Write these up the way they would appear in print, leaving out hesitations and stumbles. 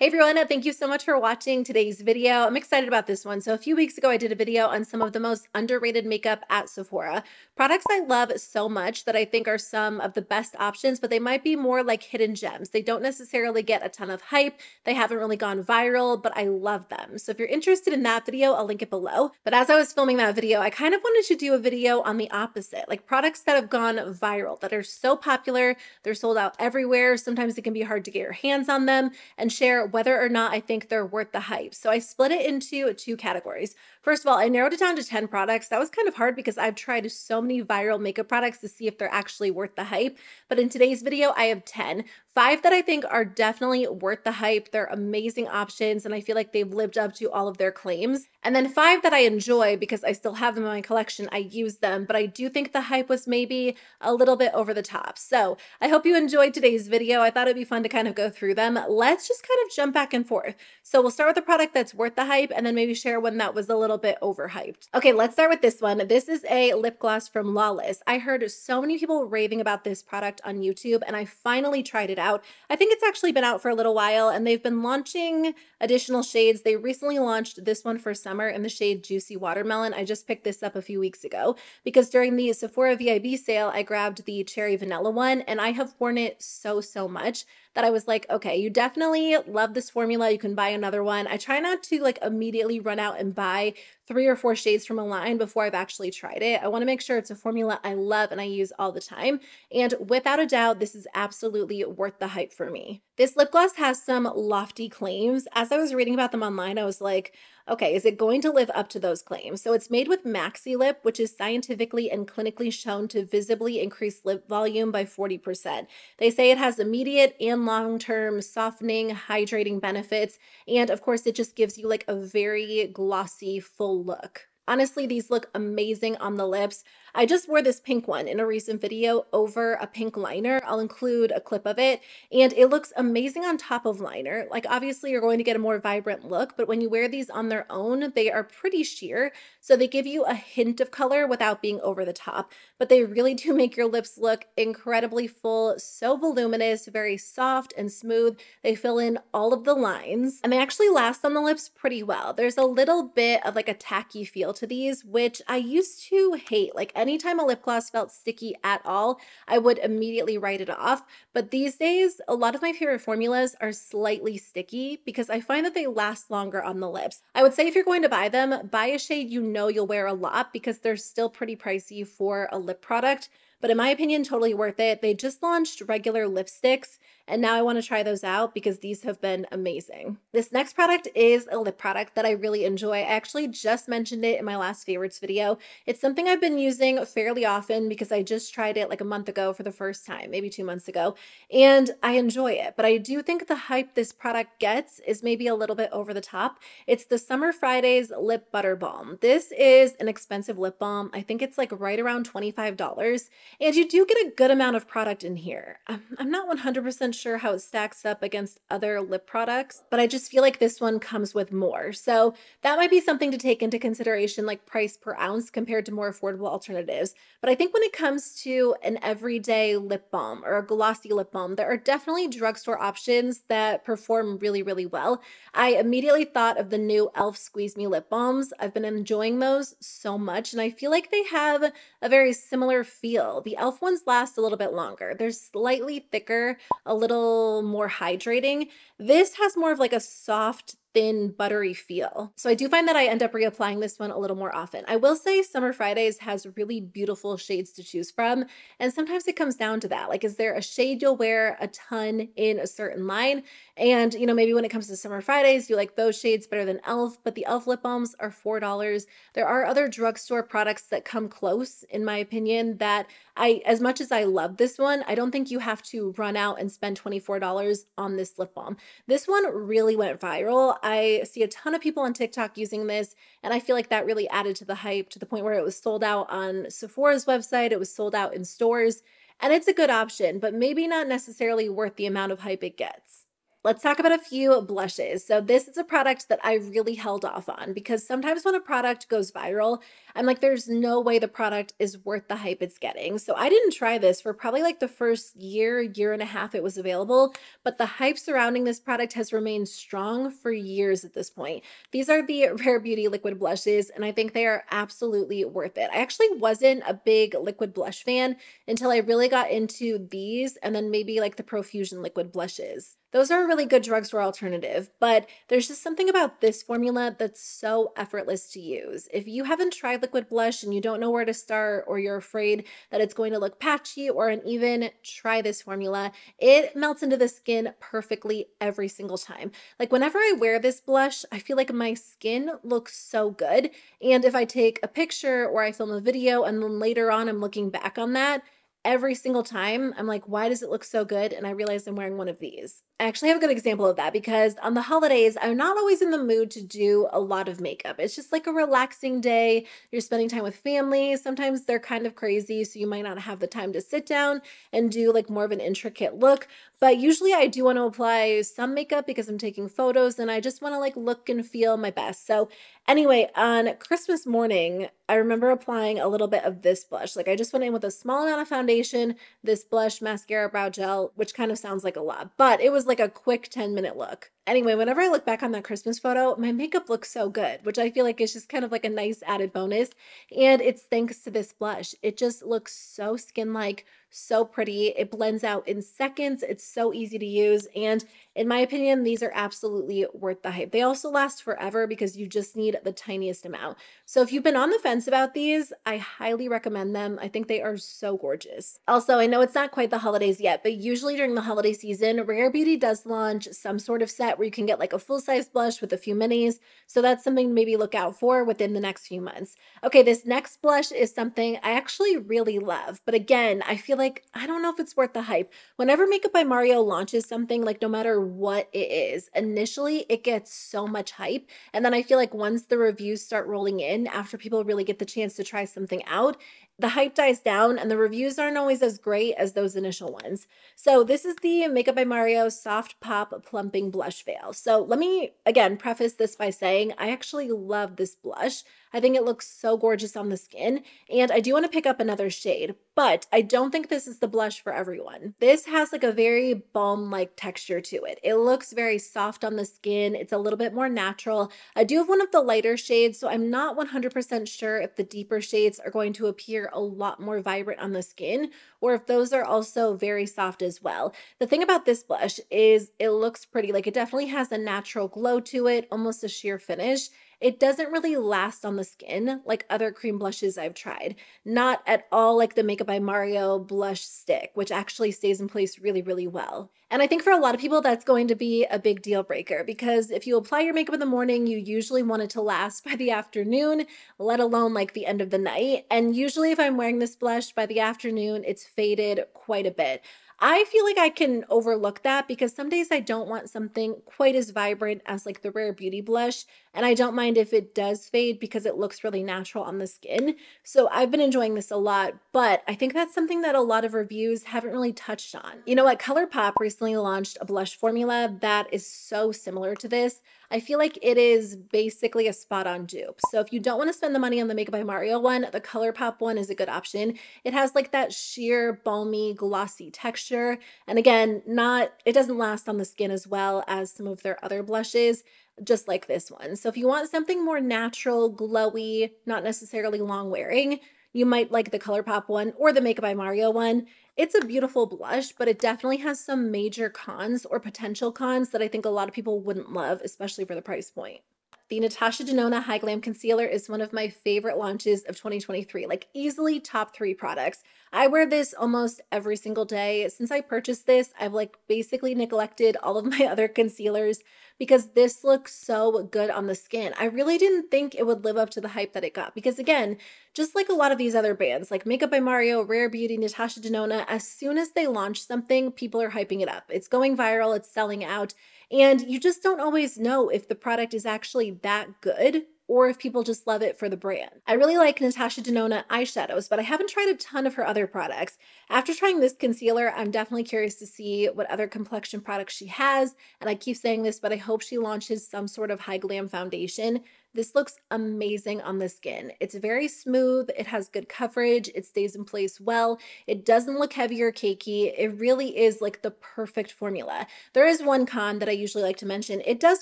Hey everyone, thank you so much for watching today's video. I'm excited about this one. So a few weeks ago, I did a video on some of the most underrated makeup at Sephora. Products I love so much that I think are some of the best options, but they might be more like hidden gems. They don't necessarily get a ton of hype. They haven't really gone viral, but I love them. So if you're interested in that video, I'll link it below. But as I was filming that video, I kind of wanted to do a video on the opposite, like products that have gone viral, that are so popular, they're sold out everywhere. Sometimes it can be hard to get your hands on them, and share whether or not I think they're worth the hype. So I split it into two categories. First of all, I narrowed it down to 10 products. That was kind of hard because I've tried so many viral makeup products to see if they're actually worth the hype. But in today's video, I have 10. 5 that I think are definitely worth the hype. They're amazing options, and I feel like they've lived up to all of their claims. And then 5 that I enjoy because I still have them in my collection. I use them, but I do think the hype was maybe a little bit over the top. So I hope you enjoyed today's video. I thought it'd be fun to kind of go through them. Let's just kind of jump back and forth. So we'll start with the product that's worth the hype and then maybe share one that was a little bit overhyped. Okay, let's start with this one. This is a lip gloss from Lawless. I heard so many people raving about this product on YouTube, and I finally tried it out. I think it's actually been out for a little while, and they've been launching additional shades. They recently launched this one for summer in the shade Juicy Watermelon. I just picked this up a few weeks ago because during the Sephora VIB sale, I grabbed the Cherry Vanilla one, and I have worn it so much that I was like, okay, you definitely love this formula. You can buy another one. I try not to like immediately run out and buy 3 or 4 shades from a line before I've actually tried it. I want to make sure it's a formula I love and I use all the time. And without a doubt, this is absolutely worth the hype for me. This lip gloss has some lofty claims. As I was reading about them online, I was like, okay, is it going to live up to those claims? So it's made with Maxi Lip, which is scientifically and clinically shown to visibly increase lip volume by 40%. They say it has immediate and long-term softening, hydrating benefits. And of course, it just gives you like a very glossy, full look. Honestly, these look amazing on the lips. I just wore this pink one in a recent video over a pink liner. I'll include a clip of it, and it looks amazing on top of liner. Like obviously you're going to get a more vibrant look, but when you wear these on their own, they are pretty sheer. So they give you a hint of color without being over the top, but they really do make your lips look incredibly full, so voluminous, very soft and smooth. They fill in all of the lines, and they actually last on the lips pretty well. There's a little bit of like a tacky feel to these, which I used to hate. Like anytime a lip gloss felt sticky at all, I would immediately write it off. But these days, a lot of my favorite formulas are slightly sticky because I find that they last longer on the lips. I would say if you're going to buy them, buy a shade you know you'll wear a lot because they're still pretty pricey for a lip product. But in my opinion, totally worth it. They just launched regular lipsticks, and now I want to try those out because these have been amazing. This next product is a lip product that I really enjoy. I actually just mentioned it in my last favorites video. It's something I've been using fairly often because I just tried it like a month ago for the first time, maybe 2 months ago, and I enjoy it. But I do think the hype this product gets is maybe a little bit over the top. It's the Summer Fridays Lip Butter Balm. This is an expensive lip balm. I think it's like right around $25. And you do get a good amount of product in here. I'm not 100% sure how it stacks up against other lip products, but I just feel like this one comes with more. So that might be something to take into consideration, like price per ounce compared to more affordable alternatives. But I think when it comes to an everyday lip balm or a glossy lip balm, there are definitely drugstore options that perform really well. I immediately thought of the new e.l.f. Squeeze Me Lip Balms. I've been enjoying those so much, and I feel like they have a very similar feel. The e.l.f. ones last a little bit longer. They're slightly thicker, a little more hydrating. This has more of like a soft, thin, buttery feel. So I do find that I end up reapplying this one a little more often. I will say Summer Fridays has really beautiful shades to choose from, and sometimes it comes down to that. Like, is there a shade you'll wear a ton in a certain line? And, you know, maybe when it comes to Summer Fridays, you like those shades better than e.l.f., but the e.l.f. lip balms are $4. There are other drugstore products that come close, in my opinion, that as much as I love this one, I don't think you have to run out and spend $24 on this lip balm. This one really went viral. I see a ton of people on TikTok using this, and I feel like that really added to the hype to the point where it was sold out on Sephora's website, it was sold out in stores, and it's a good option, but maybe not necessarily worth the amount of hype it gets. let's talk about a few blushes. So this is a product that I really held off on because sometimes when a product goes viral, I'm like, there's no way the product is worth the hype it's getting. So I didn't try this for probably like the first year and a half it was available, but the hype surrounding this product has remained strong for years at this point. These are the Rare Beauty liquid blushes, and I think they are absolutely worth it. I actually wasn't a big liquid blush fan until I really got into these and then maybe like the Profusion liquid blushes. Those are a really good drugstore alternative, but there's just something about this formula that's so effortless to use. If you haven't tried liquid blush and you don't know where to start, or you're afraid that it's going to look patchy or uneven, try this formula. It melts into the skin perfectly every single time. Like whenever I wear this blush, I feel like my skin looks so good. And if I take a picture or I film a video and then later on I'm looking back on that, every single time I'm like, why does it look so good? And I realize I'm wearing one of these. I actually have a good example of that because on the holidays, I'm not always in the mood to do a lot of makeup. It's just like a relaxing day. You're spending time with family. Sometimes they're kind of crazy, so you might not have the time to sit down and do like more of an intricate look. But usually I do want to apply some makeup because I'm taking photos and I just want to like look and feel my best. So anyway, on Christmas morning, I remember applying a little bit of this blush. Like I just went in with a small amount of foundation, this blush, mascara, brow gel, which kind of sounds like a lot, but it was like a quick 10-minute look. Anyway, whenever I look back on that Christmas photo, my makeup looks so good, which I feel like is just kind of like a nice added bonus. And it's thanks to this blush. It just looks so skin-like, so pretty. It blends out in seconds. It's so easy to use. And in my opinion, these are absolutely worth the hype. They also last forever because you just need the tiniest amount. So if you've been on the fence about these, I highly recommend them. I think they are so gorgeous. Also, I know it's not quite the holidays yet, but usually during the holiday season, Rare Beauty does launch some sort of set where you can get like a full-size blush with a few minis. So that's something to maybe look out for within the next few months. Okay, this next blush is something I actually really love, but again, I feel like I don't know if it's worth the hype. Whenever Makeup by Mario launches something, like no matter what it is, initially it gets so much hype, and then I feel like once the reviews start rolling in, after people really get the chance to try something out, the hype dies down and the reviews aren't always as great as those initial ones. So this is the Makeup by Mario Soft Pop Plumping Blush Veil. So let me, again, preface this by saying I actually love this blush. I think it looks so gorgeous on the skin, and I do want to pick up another shade, but I don't think this is the blush for everyone. This has like a very balm-like texture to it. It looks very soft on the skin. It's a little bit more natural. I do have one of the lighter shades, so I'm not 100% sure if the deeper shades are going to appear a lot more vibrant on the skin, or if those are also very soft as well. The thing about this blush is it looks pretty. Like it definitely has a natural glow to it, almost a sheer finish. It doesn't really last on the skin like other cream blushes I've tried. Not at all like the Makeup by Mario blush stick, which actually stays in place really, really well. And I think for a lot of people, that's going to be a big deal breaker because if you apply your makeup in the morning, you usually want it to last by the afternoon, let alone like the end of the night. And usually if I'm wearing this blush by the afternoon, it's faded quite a bit. I feel like I can overlook that because some days I don't want something quite as vibrant as like the Rare Beauty blush, and I don't mind if it does fade because it looks really natural on the skin. So I've been enjoying this a lot, but I think that's something that a lot of reviews haven't really touched on. You know what? ColourPop recently launched a blush formula that is so similar to this. I feel like it is basically a spot-on dupe. So if you don't want to spend the money on the Makeup by Mario one, the ColourPop one is a good option. It has like that sheer, balmy, glossy texture. And again, it doesn't last on the skin as well as some of their other blushes, just like this one. So if you want something more natural, glowy, not necessarily long wearing, you might like the ColourPop one or the Makeup by Mario one. It's a beautiful blush, but it definitely has some major cons or potential cons that I think a lot of people wouldn't love, especially for the price point. The Natasha Denona HyGlam Concealer is one of my favorite launches of 2023, like easily top 3 products. I wear this almost every single day. Since I purchased this, I've like basically neglected all of my other concealers because this looks so good on the skin. I really didn't think it would live up to the hype that it got because again, just like a lot of these other brands like Makeup by Mario, Rare Beauty, Natasha Denona, as soon as they launch something, people are hyping it up. It's going viral, it's selling out, and you just don't always know if the product is actually that good or if people just love it for the brand. I really like Natasha Denona eyeshadows, but I haven't tried a ton of her other products. After trying this concealer, I'm definitely curious to see what other complexion products she has. And I keep saying this, but I hope she launches some sort of HyGlam foundation. This looks amazing on the skin. It's very smooth, it has good coverage, it stays in place well, it doesn't look heavy or cakey. It really is like the perfect formula. There is one con that I usually like to mention. It does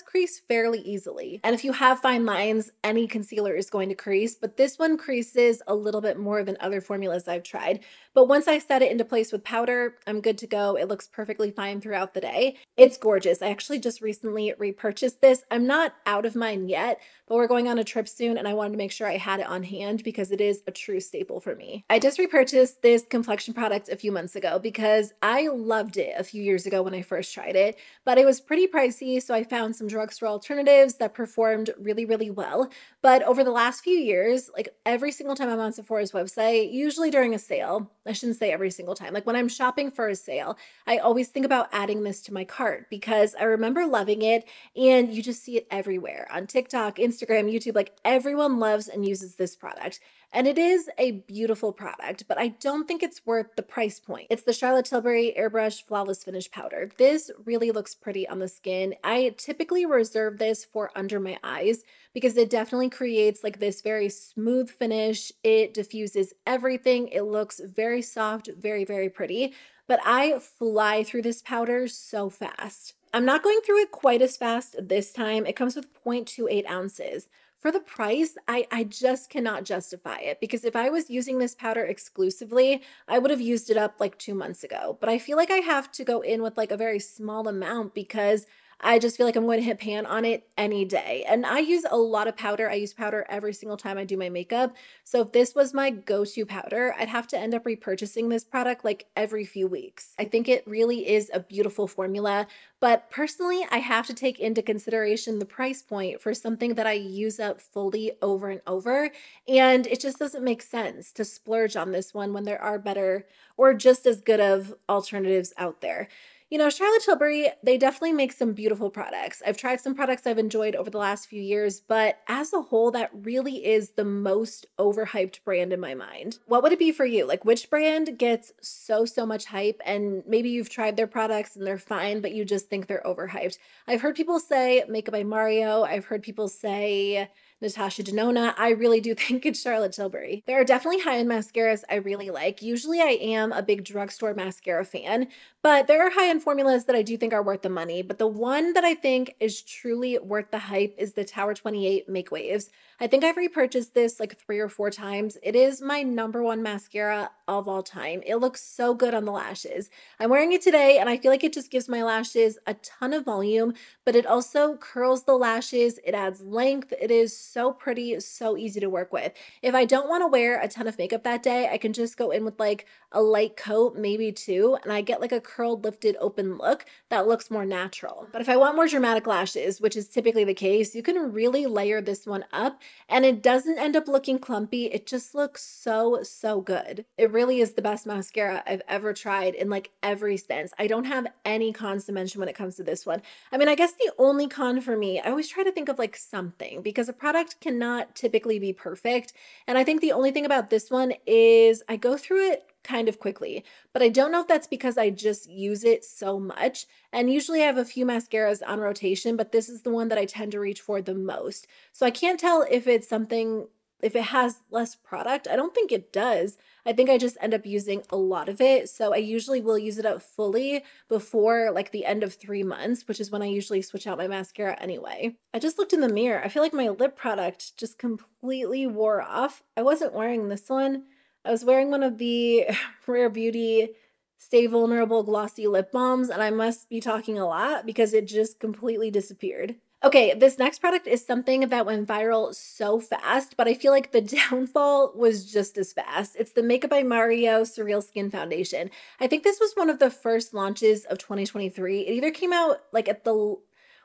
crease fairly easily. And if you have fine lines, any concealer is going to crease, but this one creases a little bit more than other formulas I've tried. But once I set it into place with powder, I'm good to go. It looks perfectly fine throughout the day. It's gorgeous. I actually just recently repurchased this. I'm not out of mine yet, but we're going on a trip soon and I wanted to make sure I had it on hand because it is a true staple for me. I just repurchased this complexion product a few months ago because I loved it a few years ago when I first tried it, but it was pretty pricey, so I found some drugstore alternatives that performed really, really well. But over the last few years, like every single time I'm on Sephora's website, usually during a sale, I shouldn't say every single time, like when I'm shopping for a sale, I always think about adding this to my cart because I remember loving it and you just see it everywhere on TikTok, Instagram, YouTube, like everyone loves and uses this product. And it is a beautiful product, but I don't think it's worth the price point. It's the Charlotte Tilbury Airbrush Flawless Finish Powder. This really looks pretty on the skin. I typically reserve this for under my eyes because it definitely creates like this very smooth finish. It diffuses everything. It looks very soft, very, very pretty, but I fly through this powder so fast. I'm not going through it quite as fast this time. It comes with 0.28 ounces. For the price, I just cannot justify it because if I was using this powder exclusively, I would have used it up like 2 months ago. But I feel like I have to go in with like a very small amount because I just feel like I'm going to hit pan on it any day. And I use a lot of powder. I use powder every single time I do my makeup. So if this was my go-to powder, I'd have to end up repurchasing this product like every few weeks. I think it really is a beautiful formula, but personally, I have to take into consideration the price point for something that I use up fully over and over. And it just doesn't make sense to splurge on this one when there are better or just as good of alternatives out there. You know, Charlotte Tilbury, they definitely make some beautiful products. I've tried some products I've enjoyed over the last few years, but as a whole, that really is the most overhyped brand in my mind. What would it be for you? Like, which brand gets so much hype and maybe you've tried their products and they're fine, but you just think they're overhyped? I've heard people say Makeup by Mario. I've heard people say Natasha Denona. I really do think it's Charlotte Tilbury. There are definitely high-end mascaras I really like. Usually I am a big drugstore mascara fan, but there are high-end formulas that I do think are worth the money. But the one that I think is truly worth the hype is the Tower 28 Make Waves. I think I've repurchased this like 3 or 4 times. It is my #1 mascara of all time. It looks so good on the lashes. I'm wearing it today and I feel like it just gives my lashes a ton of volume, but it also curls the lashes. It adds length. It is so pretty, so easy to work with. If I don't want to wear a ton of makeup that day, I can just go in with like a light coat, maybe 2, and I get like a curled, lifted, open look that looks more natural. But if I want more dramatic lashes, which is typically the case, you can really layer this one up and it doesn't end up looking clumpy. It just looks so good. It really is the best mascara I've ever tried in like every sense. I don't have any cons to mention when it comes to this one. I mean, I guess the only con for me, I always try to think of like something because a product cannot typically be perfect. And I think the only thing about this one is I go through it kind of quickly, but I don't know if that's because I just use it so much. And usually I have a few mascaras on rotation, but this is the one that I tend to reach for the most. So I can't tell if it's something, if it has less product. I don't think it does. I think I just end up using a lot of it. So I usually will use it up fully before like the end of 3 months, which is when I usually switch out my mascara anyway. I just looked in the mirror. I feel like my lip product just completely wore off. I wasn't wearing this one. I was wearing one of the Rare Beauty Stay Vulnerable Glossy Lip Balms, and I must be talking a lot because it just completely disappeared. Okay, this next product is something that went viral so fast, but I feel like the downfall was just as fast. It's the Makeup by Mario Surreal Skin Foundation. I think this was one of the first launches of 2023. It either came out like at the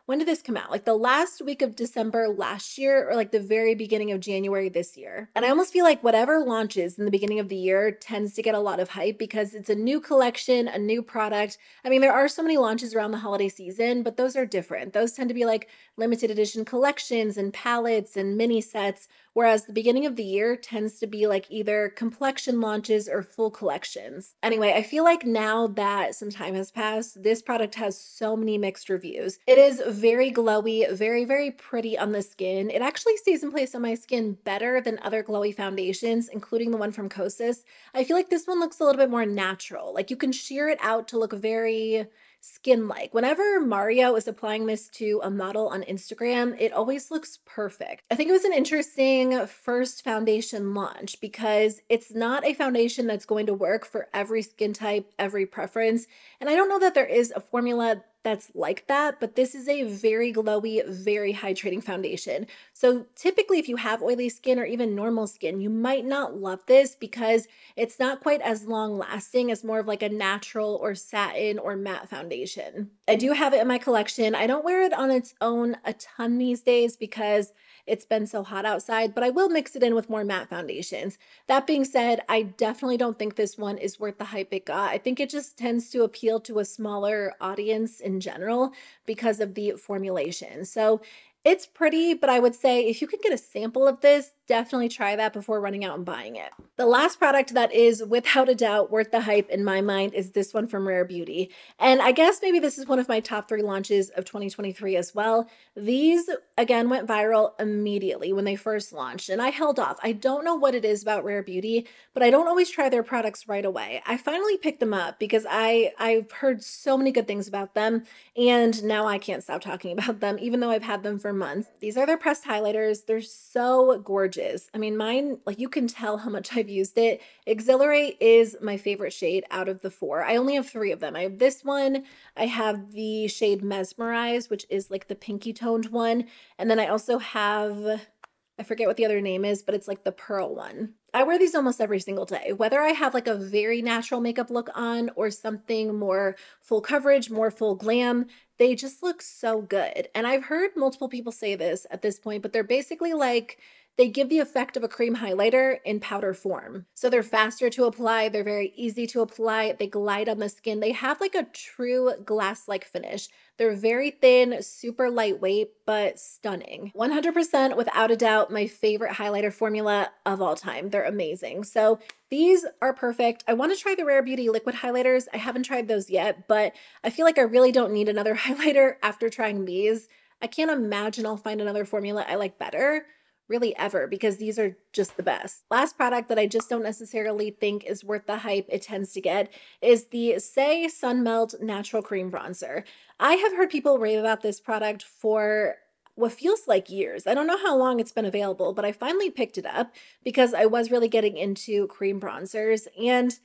when did this come out? Like the last week of December last year or like the very beginning of January this year. And I almost feel like whatever launches in the beginning of the year tends to get a lot of hype because it's a new collection, a new product. I mean, there are so many launches around the holiday season, but those are different. Those tend to be like limited edition collections and palettes and mini sets, whereas the beginning of the year tends to be like either complexion launches or full collections. Anyway, I feel like now that some time has passed, this product has so many mixed reviews. It is very glowy, very pretty on the skin. It actually stays in place on my skin better than other glowy foundations, including the one from Kosas. I feel like this one looks a little bit more natural. Like you can sheer it out to look very skin-like. Whenever Mario is applying this to a model on Instagram, it always looks perfect. I think it was an interesting first foundation launch because it's not a foundation that's going to work for every skin type, every preference. And I don't know that there is a formula that's like that, but this is a very glowy, very hydrating foundation. So typically if you have oily skin or even normal skin, you might not love this because it's not quite as long lasting as more of like a natural or satin or matte foundation. I do have it in my collection. I don't wear it on its own a ton these days because it's been so hot outside, but I will mix it in with more matte foundations. That being said, I definitely don't think this one is worth the hype it got. I think it just tends to appeal to a smaller audience in general because of the formulation. So it's pretty, but I would say if you can get a sample of this, definitely try that before running out and buying it. The last product that is without a doubt worth the hype in my mind is this one from Rare Beauty. And I guess maybe this is one of my top 3 launches of 2023 as well. These again went viral immediately when they first launched and I held off. I don't know what it is about Rare Beauty, but I don't always try their products right away. I finally picked them up because I've heard so many good things about them and now I can't stop talking about them even though I've had them for months. These are their pressed highlighters. They're so gorgeous. I mean, mine, like you can tell how much I've used it. Exhilarate is my favorite shade out of the 4. I only have 3 of them. I have this one, I have the shade Mesmerize, which is like the pinky toned one. And then I also have, I forget what the other name is, but it's like the pearl one. I wear these almost every single day, whether I have like a very natural makeup look on or something more full coverage, more full glam. They just look so good. And I've heard multiple people say this at this point, but they're basically like, they give the effect of a cream highlighter in powder form. So they're faster to apply. They're very easy to apply. They glide on the skin. They have like a true glass-like finish. They're very thin, super lightweight, but stunning. 100% without a doubt, my favorite highlighter formula of all time. They're amazing. So these are perfect. I want to try the Rare Beauty liquid highlighters. I haven't tried those yet, but I feel like I really don't need another highlighter after trying these. I can't imagine I'll find another formula I like better, really ever, because these are just the best. Last product that I just don't necessarily think is worth the hype it tends to get is the Saie Sun Melt Natural Cream Bronzer. I have heard people rave about this product for what feels like years. I don't know how long it's been available, but I finally picked it up because I was really getting into cream bronzers and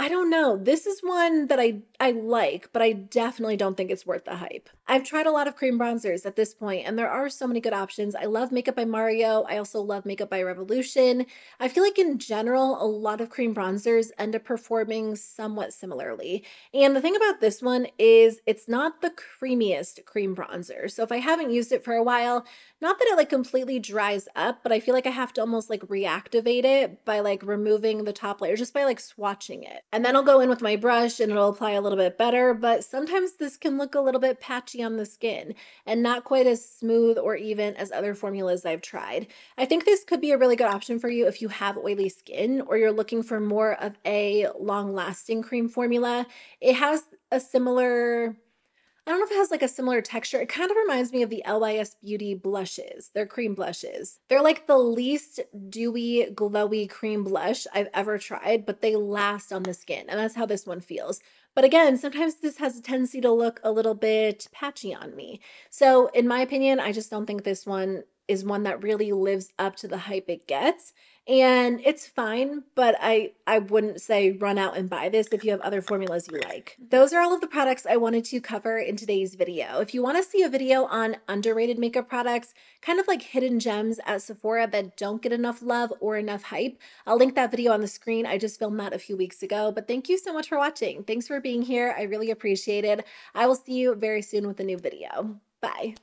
I don't know. This is one that I like, but I definitely don't think it's worth the hype. I've tried a lot of cream bronzers at this point, and there are so many good options. I love Makeup by Mario. I also love Makeup by Revolution. I feel like in general, a lot of cream bronzers end up performing somewhat similarly. And the thing about this one is it's not the creamiest cream bronzer. So if I haven't used it for a while, not that it like completely dries up, but I feel like I have to almost like reactivate it by like removing the top layer, just by like swatching it. And then I'll go in with my brush and it'll apply a little bit better, but sometimes this can look a little bit patchy on the skin and not quite as smooth or even as other formulas I've tried. I think this could be a really good option for you if you have oily skin or you're looking for more of a long-lasting cream formula. It has a similar, I don't know if it has like a similar texture. It kind of reminds me of the LYS Beauty blushes. They're cream blushes. They're like the least dewy, glowy cream blush I've ever tried, but they last on the skin. And that's how this one feels. But again, sometimes this has a tendency to look a little bit patchy on me. So in my opinion, I just don't think this one is one that really lives up to the hype it gets. And it's fine, but I wouldn't say run out and buy this if you have other formulas you like. Those are all of the products I wanted to cover in today's video. If you want to see a video on underrated makeup products, kind of like hidden gems at Sephora that don't get enough love or enough hype, I'll link that video on the screen. I just filmed that a few weeks ago, but thank you so much for watching. Thanks for being here. I really appreciate it. I will see you very soon with a new video. Bye.